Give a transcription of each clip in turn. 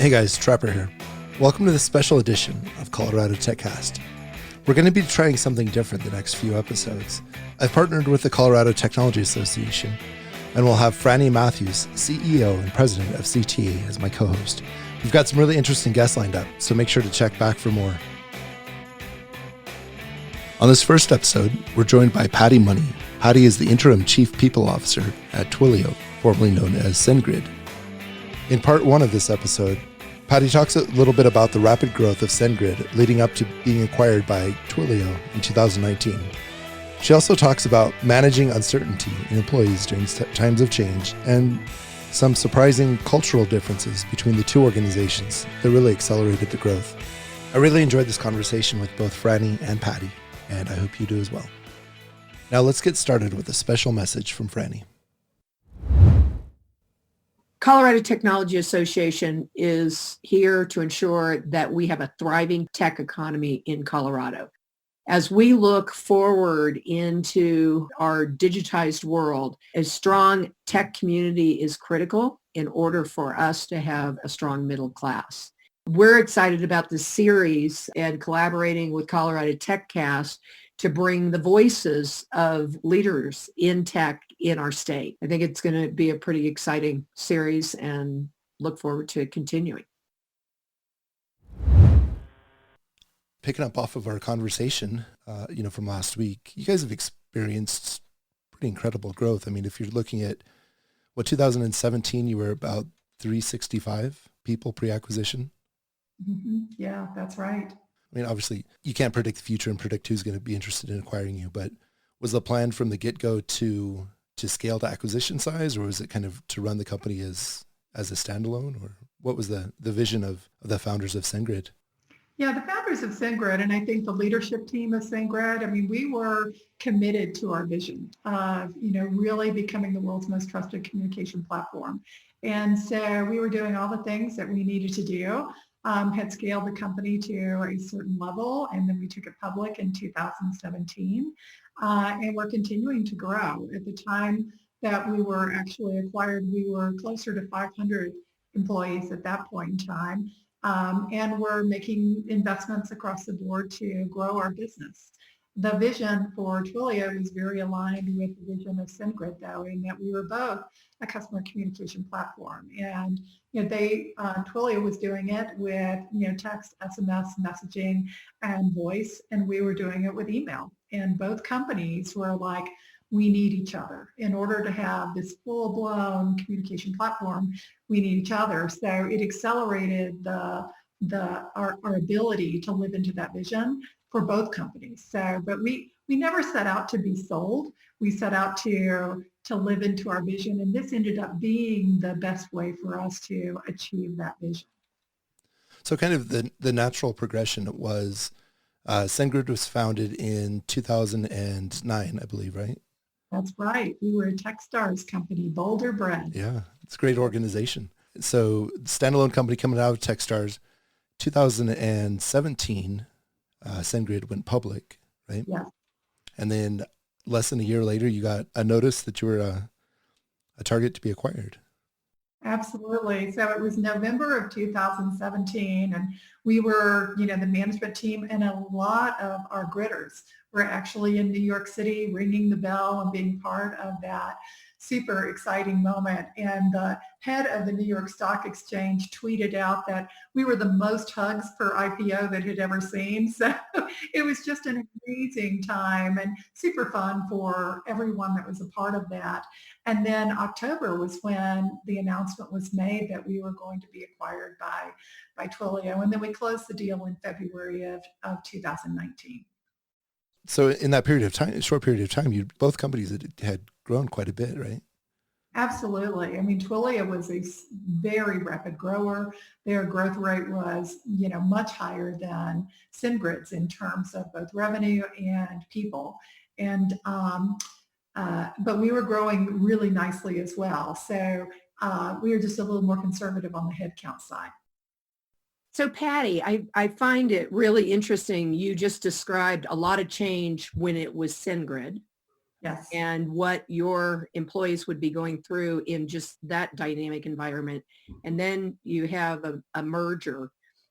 Hey guys, Trapper here. Welcome to this special edition of Colorado TechCast. We're going to be trying something different the next few episodes. I've partnered with the Colorado Technology Association, and we'll have Franny Matthews, CEO and President of CTA, as my co-host. We've got some really interesting guests lined up, so make sure to check back for more. On this first episode, we're joined by Pattie Money. Pattie is the Interim Chief People Officer at Twilio, formerly known as SendGrid. In part one of this episode, Pattie talks a little bit about the rapid growth of SendGrid leading up to being acquired by Twilio in 2019. She also talks about managing uncertainty in employees during times of change and some surprising cultural differences between the two organizations that really accelerated the growth. I really enjoyed this conversation with both Franny and Pattie, and I hope you do as well. Now let's get started with a special message from Franny. Colorado Technology Association is here to ensure that we have a thriving tech economy in Colorado. As we look forward into our digitized world, a strong tech community is critical in order for us to have a strong middle class. We're excited about this series and collaborating with Colorado TechCast to bring the voices of leaders in tech in our state. I think it's going to be a pretty exciting series and look forward to continuing. Picking up off of our conversation, from last week, you guys have experienced pretty incredible growth. I mean, if you're looking at 2017, you were about 365 people pre-acquisition. Mm-hmm. Yeah, that's right. I mean, obviously, you can't predict the future and predict who's going to be interested in acquiring you, but was the plan from the get-go to scale to acquisition size, or was it kind of to run the company as a standalone, or what was the vision of the founders of SendGrid? Yeah, the founders of SendGrid, and I think the leadership team of SendGrid, I mean, we were committed to our vision of, really becoming the world's most trusted communication platform. And so we were doing all the things that we needed to do. Had scaled the company to a certain level, and then we took it public in 2017, and we're continuing to grow. At the time that we were actually acquired, we were closer to 500 employees at that point in time, and we're making investments across the board to grow our business. The vision for Twilio is very aligned with the vision of SendGrid, though, in that we were both a customer communication platform. And Twilio was doing it with text, SMS, messaging, and voice, and we were doing it with email. And both companies were like, we need each other. In order to have this full-blown communication platform, we need each other. So it accelerated our ability to live into that vision for both companies. But we never set out to be sold. We set out to live into our vision, and this ended up being the best way for us to achieve that vision. So kind of the natural progression was SendGrid was founded in 2009, I believe, right? That's right. We were a Techstars company, Boulder bred. Yeah, it's a great organization. So standalone company coming out of Techstars, 2017, SendGrid went public, right? Yeah. And then less than a year later, you got a notice that you were a target to be acquired. Absolutely. So it was November of 2017, and we were, the management team and a lot of our gridders were actually in New York City ringing the bell and being part of that super exciting moment. And the head of the New York Stock Exchange tweeted out that we were the most hugs per IPO that he'd ever seen. So it was just an amazing time and super fun for everyone that was a part of that. And then October was when the announcement was made that we were going to be acquired by Twilio. And then we closed the deal in February of 2019. So in that short period of time, both companies had grown quite a bit, right? Absolutely. I mean, Twilio was a very rapid grower. Their growth rate was, much higher than SendGrid's in terms of both revenue and people. And but we were growing really nicely as well. So we were just a little more conservative on the headcount side. So Pattie, I find it really interesting. You just described a lot of change when it was SendGrid. Yes. and what your employees would be going through in just that dynamic environment. And then you have a merger.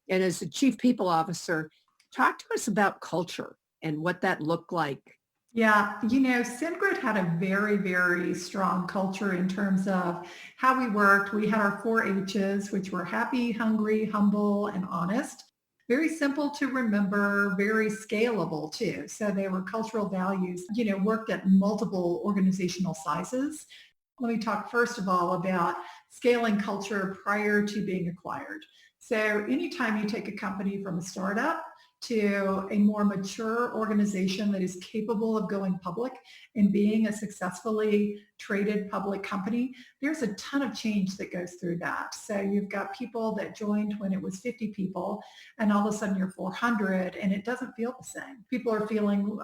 And as the chief people officer, talk to us about culture and what that looked like. Yeah, SendGrid had a very, very strong culture in terms of how we worked. We had our 4 H's, which were happy, hungry, humble, and honest. Very simple to remember, very scalable too. So they were cultural values, worked at multiple organizational sizes. Let me talk first of all about scaling culture prior to being acquired. So anytime you take a company from a startup to a more mature organization that is capable of going public and being a successfully traded public company, there's a ton of change that goes through that. So you've got people that joined when it was 50 people and all of a sudden you're 400 and it doesn't feel the same. People are feeling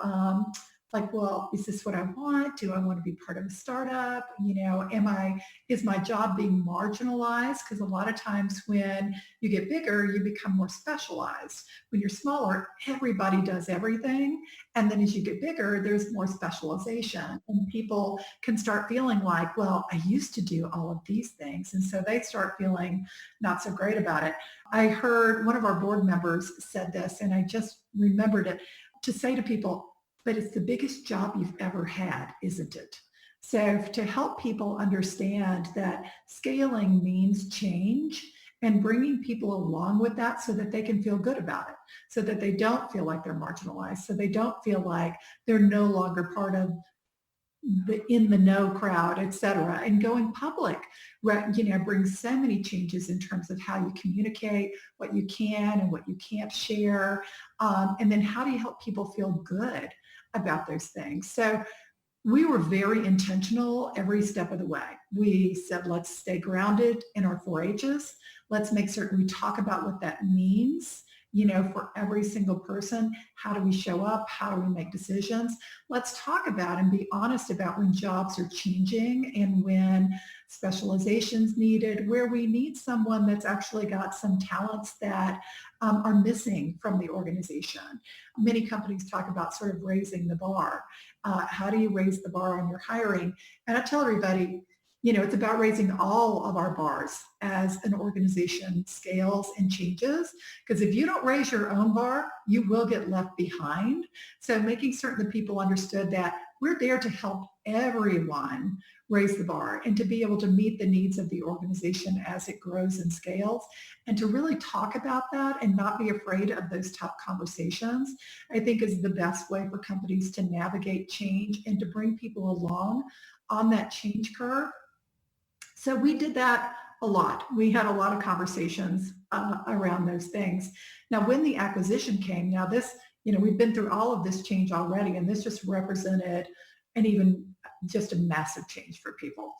like, well, is this what I want? Do I want to be part of a startup? Is my job being marginalized? Because a lot of times when you get bigger, you become more specialized. When you're smaller, everybody does everything. And then as you get bigger, there's more specialization. And people can start feeling like, well, I used to do all of these things. And so they start feeling not so great about it. I heard one of our board members said this, and I just remembered it, to say to people, but it's the biggest job you've ever had, isn't it? So to help people understand that scaling means change and bringing people along with that so that they can feel good about it, so that they don't feel like they're marginalized, so they don't feel like they're no longer part of the in the know crowd, et cetera. And going public, brings so many changes in terms of how you communicate, what you can and what you can't share. And then how do you help people feel good about those things? So we were very intentional every step of the way. We said, let's stay grounded in our 4-H's. Let's make certain we talk about what that means, for every single person. How do we show up? How do we make decisions? Let's talk about and be honest about when jobs are changing and when specialization's needed, where we need someone that's actually got some talents that are missing from the organization. Many companies talk about sort of raising the bar. How do you raise the bar on your hiring? And I tell everybody, it's about raising all of our bars as an organization scales and changes, because if you don't raise your own bar, you will get left behind. So making certain that people understood that we're there to help everyone raise the bar and to be able to meet the needs of the organization as it grows and scales, and to really talk about that and not be afraid of those tough conversations, I think is the best way for companies to navigate change and to bring people along on that change curve. So we did that a lot. We had a lot of conversations around those things. Now, when the acquisition came, now this, we've been through all of this change already, and this just represented just a massive change for people.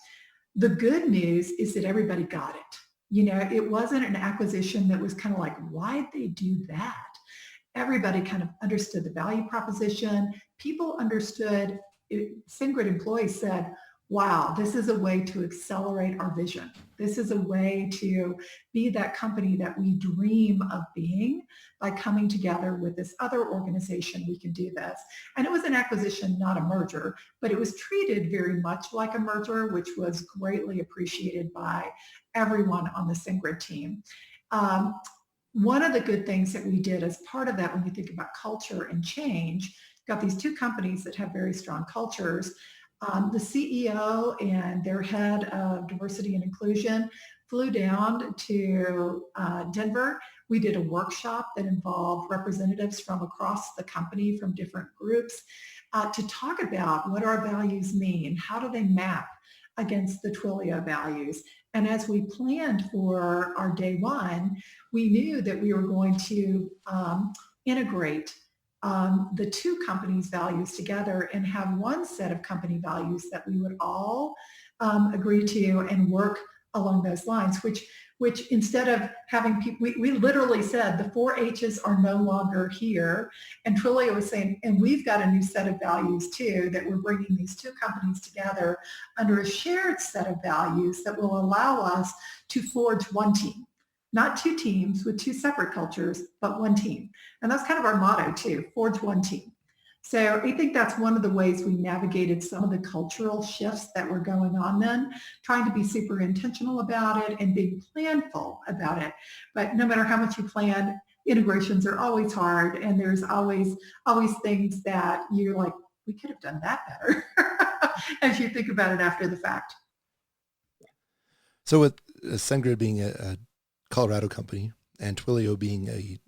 The good news is that everybody got it. It wasn't an acquisition that was kind of like, why'd they do that? Everybody kind of understood the value proposition. People understood, SendGrid employees said, wow, this is a way to accelerate our vision. This is a way to be that company that we dream of being. By coming together with this other organization, we can do this. And it was an acquisition, not a merger, but it was treated very much like a merger, which was greatly appreciated by everyone on the SendGrid team. One of the good things that we did as part of that, when you think about culture and change, got these two companies that have very strong cultures. The CEO and their head of diversity and inclusion flew down to Denver. We did a workshop that involved representatives from across the company from different groups to talk about what our values mean. How do they map against the Twilio values? And as we planned for our day one, we knew that we were going to integrate the two companies' values together and have one set of company values that we would all agree to and work along those lines, which instead of having people, we literally said the 4-H's are no longer here. And Twilio was saying, and we've got a new set of values too, that we're bringing these two companies together under a shared set of values that will allow us to forge one team. Not two teams with two separate cultures, but one team. And that's kind of our motto too, forge one team. So I think that's one of the ways we navigated some of the cultural shifts that were going on then, trying to be super intentional about it and being planful about it. But no matter how much you plan, integrations are always hard, and there's always things that you're like, we could have done that better as you think about it after the fact. So with SendGrid being a Colorado company and Twilio being a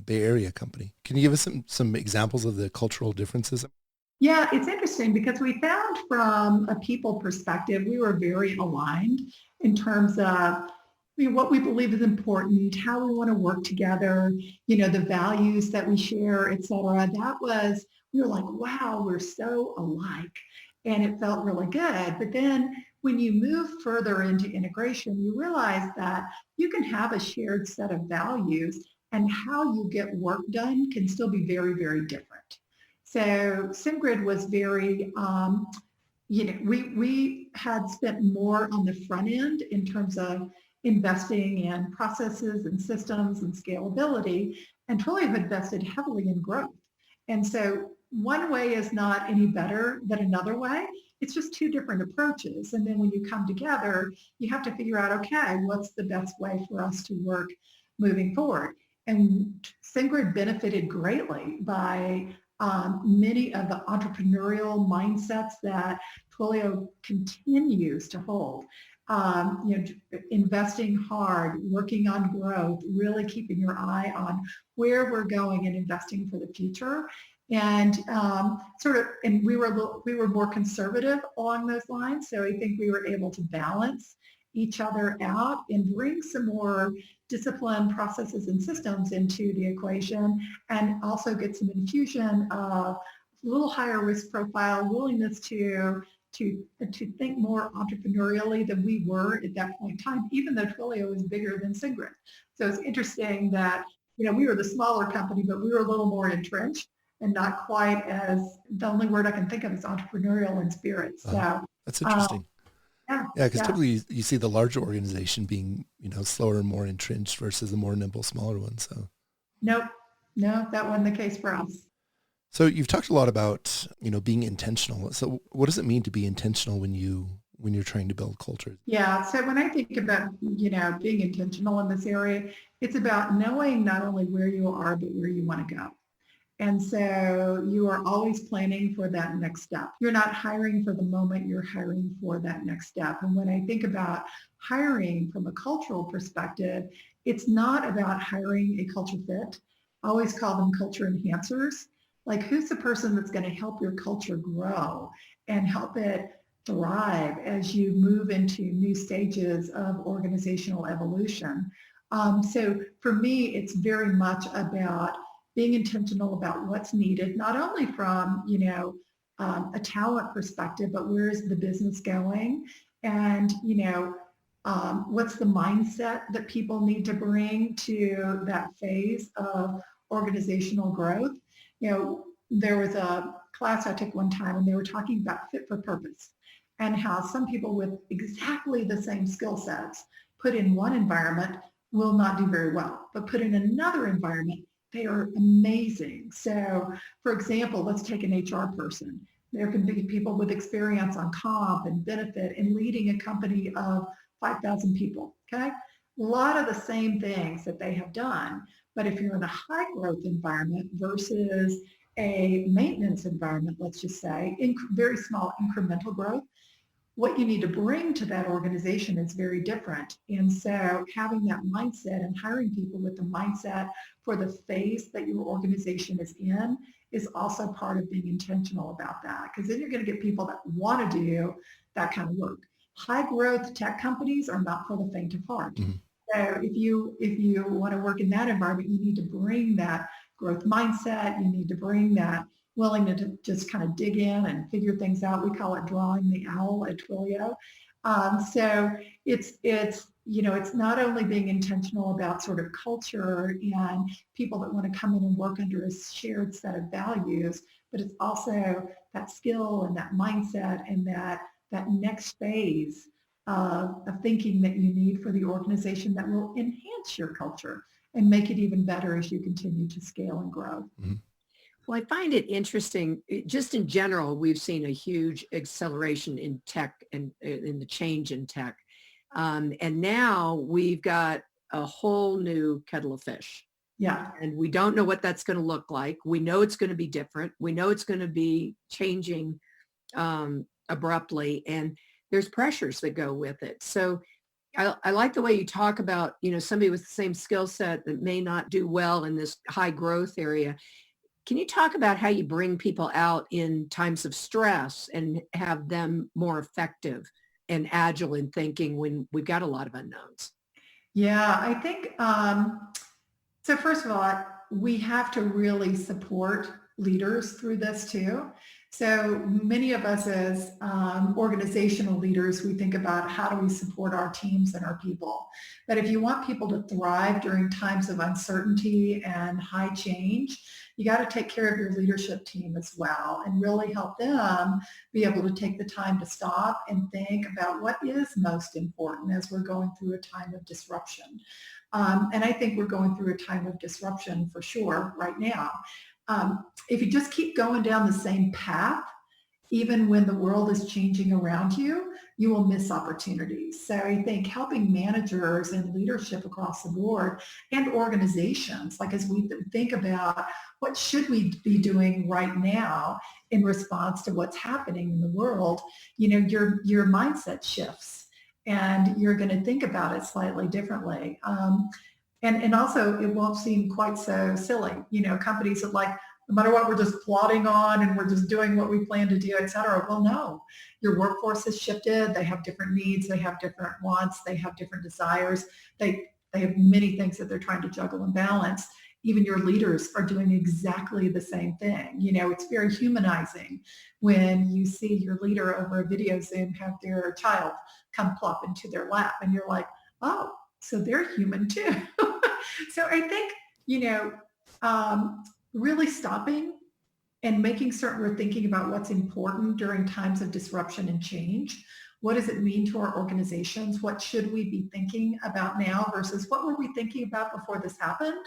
Bay Area company, can you give us some examples of the cultural differences? Yeah, it's interesting because we found from a people perspective, we were very aligned in terms of what we believe is important, how we want to work together, the values that we share, et cetera. We were like, wow, we're so alike. And it felt really good. But then when you move further into integration, you realize that you can have a shared set of values and how you get work done can still be very, very different. So SendGrid was very, we had spent more on the front end in terms of investing in processes and systems and scalability, and Twilio had invested heavily in growth. And so one way is not any better than another way. It's just two different approaches. And then when you come together, you have to figure out, okay, what's the best way for us to work moving forward? And SendGrid benefited greatly by many of the entrepreneurial mindsets that Twilio continues to hold. Investing hard, working on growth, really keeping your eye on where we're going and investing for the future. And and we were more conservative along those lines. So I think we were able to balance each other out and bring some more discipline, processes, and systems into the equation, and also get some infusion of a little higher risk profile, willingness to think more entrepreneurially than we were at that point in time, even though Twilio is bigger than SendGrid. So it's interesting that we were the smaller company, but we were a little more entrenched and not quite as, the only word I can think of is entrepreneurial in spirit. So that's interesting. Yeah, because typically you see the larger organization being, slower and more entrenched versus the more nimble, smaller one. So no, that wasn't the case for us. So you've talked a lot about, being intentional. So what does it mean to be intentional when you're trying to build culture? Yeah, so when I think about, being intentional in this area, it's about knowing not only where you are, but where you want to go. And so you are always planning for that next step. You're not hiring for the moment, you're hiring for that next step. And when I think about hiring from a cultural perspective, it's not about hiring a culture fit. I always call them culture enhancers. Like, who's the person that's going to help your culture grow and help it thrive as you move into new stages of organizational evolution? So for me, it's very much about being intentional about what's needed, not only from, a talent perspective, but where is the business going? And, what's the mindset that people need to bring to that phase of organizational growth? There was a class I took one time and they were talking about fit for purpose and how some people with exactly the same skill sets put in one environment will not do very well, but put in another environment, they are amazing. So for example, let's take an HR person. There can be people with experience on comp and benefit and leading a company of 5,000 people, okay? A lot of the same things that they have done. But if you're in a high growth environment versus a maintenance environment, let's just say, very small incremental growth, what you need to bring to that organization is very different. And so having that mindset and hiring people with the mindset for the phase that your organization is in is also part of being intentional about that, because then you're going to get people that want to do that kind of work. High growth tech companies are not for the faint of heart. Mm-hmm. So if you want to work in that environment, you need to bring that growth mindset. You need to bring that willingness to just kind of dig in and figure things out. We call it drawing the owl at Twilio. So it's not only being intentional about sort of culture and people that want to come in and work under a shared set of values, but it's also that skill and that mindset and that next phase of thinking that you need for the organization that will enhance your culture and make it even better as you continue to scale and grow. Mm-hmm. Well, I find it interesting. Just in general, we've seen a huge acceleration in tech and in the change in tech. And now we've got a whole new kettle of fish. Yeah. And we don't know what that's going to look like. We know it's going to be different. We know it's going to be changing abruptly, and there's pressures that go with it. So I like the way you talk about, somebody with the same skill set that may not do well in this high growth area. Can you talk about how you bring people out in times of stress and have them more effective and agile in thinking when we've got a lot of unknowns? Yeah, I think, so first of all, we have to really support leaders through this too. So many of us as organizational leaders, we think about how do we support our teams and our people. But if you want people to thrive during times of uncertainty and high change, you got to take care of your leadership team as well and really help them be able to take the time to stop and think about what is most important as we're going through a time of disruption. And I think we're going through a time of disruption for sure right now. If you just keep going down the same path, even when the world is changing around you, you will miss opportunities. So I think helping managers and leadership across the board and organizations, like as we think about what should we be doing right now in response to what's happening in the world, your mindset shifts and you're going to think about it slightly differently. And also it won't seem quite so silly. Companies that no matter what, we're just plodding on and we're just doing what we plan to do, et cetera. Well, no, your workforce has shifted. They have different needs. They have different wants. They have different desires. They have many things that they're trying to juggle and balance. Even your leaders are doing exactly the same thing. It's very humanizing when you see your leader over a video Zoom have their child come plop into their lap and you're like, oh, so they're human too. So I think, really stopping and making certain we're thinking about what's important during times of disruption and change. What does it mean to our organizations? What should we be thinking about now versus what were we thinking about before this happened?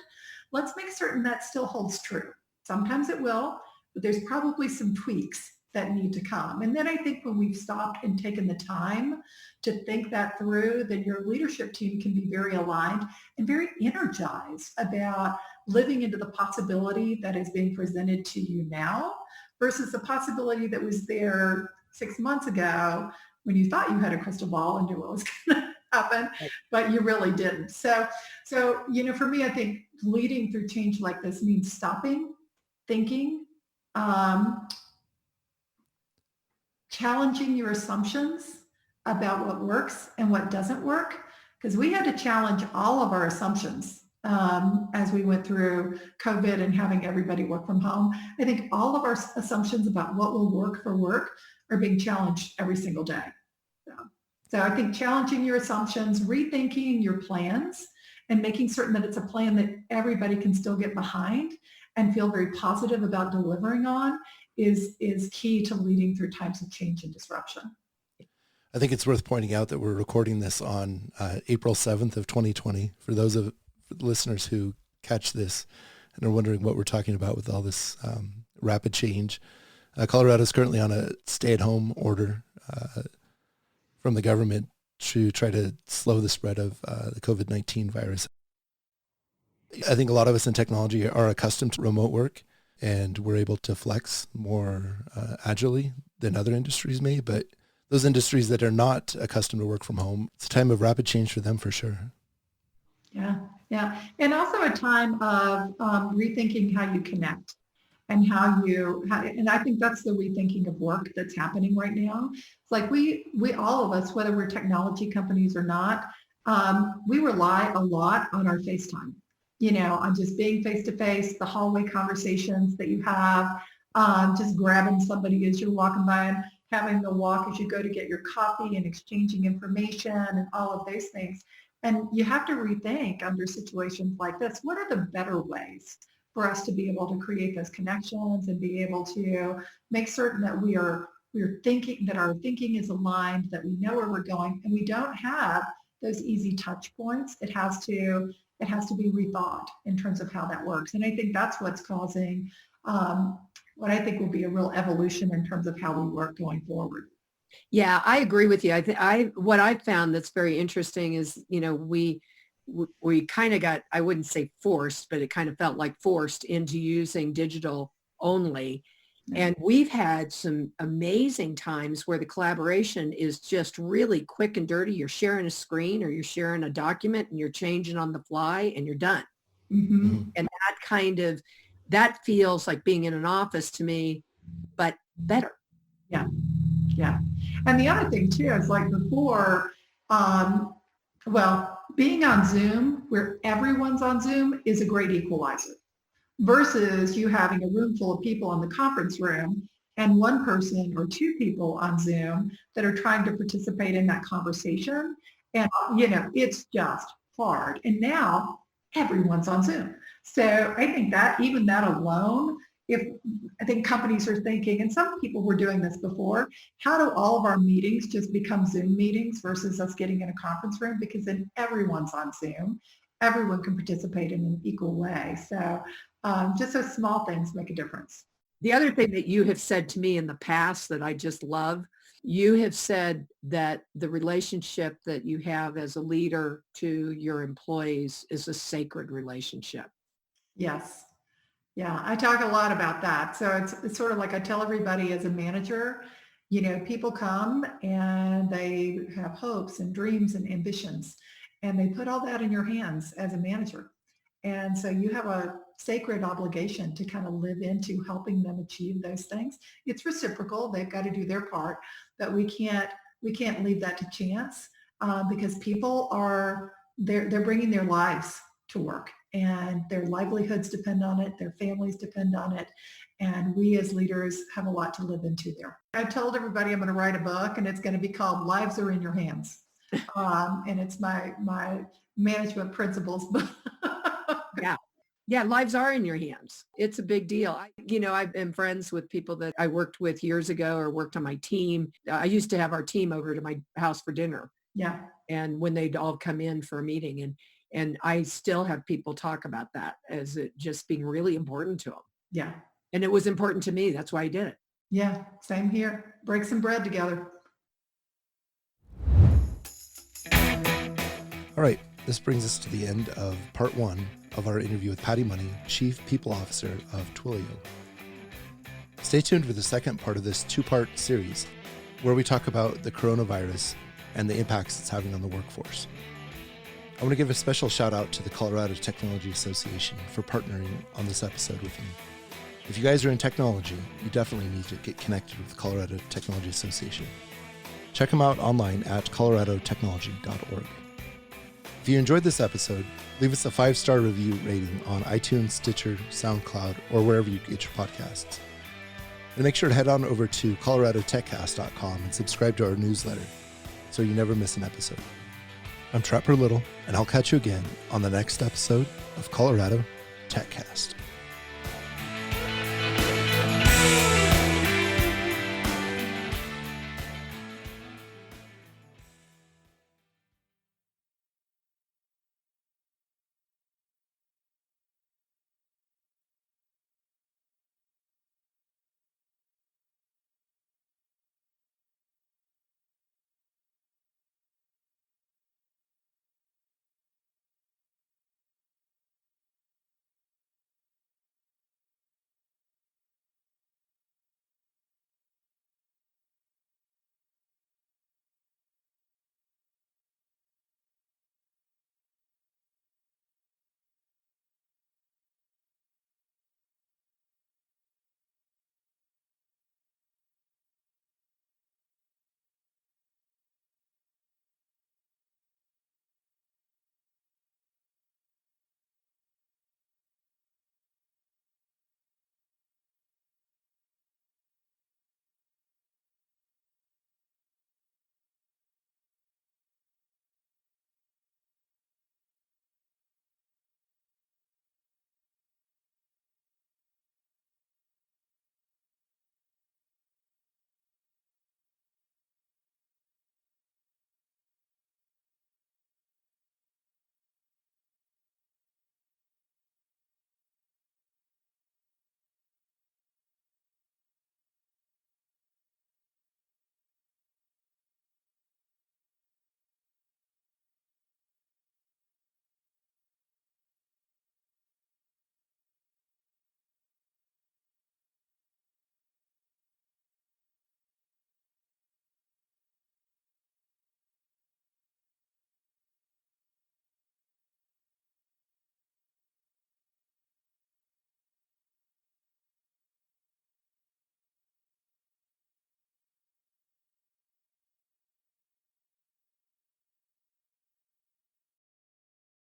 Let's make certain that still holds true. Sometimes it will, but there's probably some tweaks that need to come. And then I think when we've stopped and taken the time to think that through, then your leadership team can be very aligned and very energized about living into the possibility that is being presented to you now versus the possibility that was there 6 months ago when you thought you had a crystal ball and knew what was going to happen, but you really didn't. So, for me, I think leading through change like this means stopping, thinking, challenging your assumptions about what works and what doesn't work, because we had to challenge all of our assumptions as we went through COVID and having everybody work from home. I think all of our assumptions about what will work for work are being challenged every single day. So I think challenging your assumptions, rethinking your plans, and making certain that it's a plan that everybody can still get behind and feel very positive about delivering on is key to leading through times of change and disruption. I think it's worth pointing out that we're recording this on April 7th of 2020. For those of listeners who catch this and are wondering what we're talking about with all this rapid change, Colorado is currently on a stay-at-home order from the government to try to slow the spread of the COVID-19 virus. I think a lot of us in technology are accustomed to remote work, and we're able to flex more agilely than other industries may, but those industries that are not accustomed to work from home, it's a time of rapid change for them for sure. Yeah. And also a time of rethinking how you connect and and I think that's the rethinking of work that's happening right now. It's like we all of us, whether we're technology companies or not, we rely a lot on our FaceTime, on just being face-to-face, the hallway conversations that you have, just grabbing somebody as you're walking by and having the walk as you go to get your coffee and exchanging information and all of those things. And you have to rethink under situations like this, what are the better ways for us to be able to create those connections and be able to make certain that we're thinking, that our thinking is aligned, that we know where we're going, and we don't have those easy touch points. It has to be rethought in terms of how that works. And I think that's what's causing what I think will be a real evolution in terms of how we work going forward. Yeah, I agree with you. What I found that's very interesting is, we kind of got, I wouldn't say forced, but it kind of felt like forced into using digital only. And we've had some amazing times where the collaboration is just really quick and dirty. You're sharing a screen or you're sharing a document and you're changing on the fly and you're done. Mm-hmm. And that feels like being in an office to me, but better. Yeah. Yeah. And the other thing too is like before, being on Zoom where everyone's on Zoom is a great equalizer versus you having a room full of people in the conference room and one person or two people on Zoom that are trying to participate in that conversation. And, it's just hard. And now everyone's on Zoom. So I think that even that alone, I think companies are thinking, and some people were doing this before, how do all of our meetings just become Zoom meetings versus us getting in a conference room? Because then everyone's on Zoom. Everyone can participate in an equal way. So just those small things make a difference. The other thing that you have said to me in the past that I just love, you have said that the relationship that you have as a leader to your employees is a sacred relationship. Yes. Yeah, I talk a lot about that. So it's sort of like I tell everybody as a manager, people come and they have hopes and dreams and ambitions, and they put all that in your hands as a manager. And so you have a sacred obligation to kind of live into helping them achieve those things. It's reciprocal. They've got to do their part, but we can't leave that to chance because people they're bringing their lives to work. And their livelihoods depend on it, their families depend on it, and we as leaders have a lot to live into there. I've told everybody I'm going to write a book, and it's going to be called Lives Are in Your Hands, and it's my management principles book. Yeah, lives are in your hands. It's a big deal. I've been friends with people that I worked with years ago or worked on my team. I used to have our team over to my house for dinner. Yeah. And when they'd all come in for a meeting, and I still have people talk about that as it just being really important to them. Yeah. And it was important to me. That's why I did it. Yeah, same here. Break some bread together. All right, this brings us to the end of part 1 of our interview with Pattie Money, Chief People Officer of Twilio. Stay tuned for the second part of this 2-part series, where we talk about the coronavirus and the impacts it's having on the workforce. I want to give a special shout out to the Colorado Technology Association for partnering on this episode with me. If you guys are in technology, you definitely need to get connected with the Colorado Technology Association. Check them out online at coloradotechnology.org. If you enjoyed this episode, leave us a 5-star review rating on iTunes, Stitcher, SoundCloud, or wherever you get your podcasts. And make sure to head on over to coloradotechcast.com and subscribe to our newsletter so you never miss an episode. I'm Trapper Little, and I'll catch you again on the next episode of Colorado TechCast.